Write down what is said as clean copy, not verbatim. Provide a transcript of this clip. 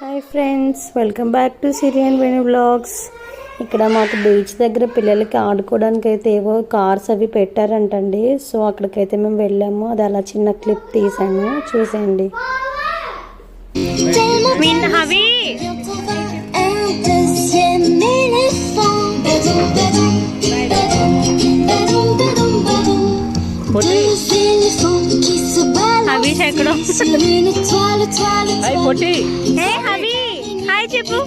Hi friends, welcome back to Siri and Venu vlogs. ఇక్కడ మాకు beach దగ్గర పిల్లలకి ఆడుకోవడానికి అయితే ఏవో కార్స్ అవి పెట్టారంటండి. సో అక్కడికైతే మేము వెళ్ళాము. అది అలా చిన్న క్లిప్ తీసాము, చూసేయండి. హాయ్ చెప్పు.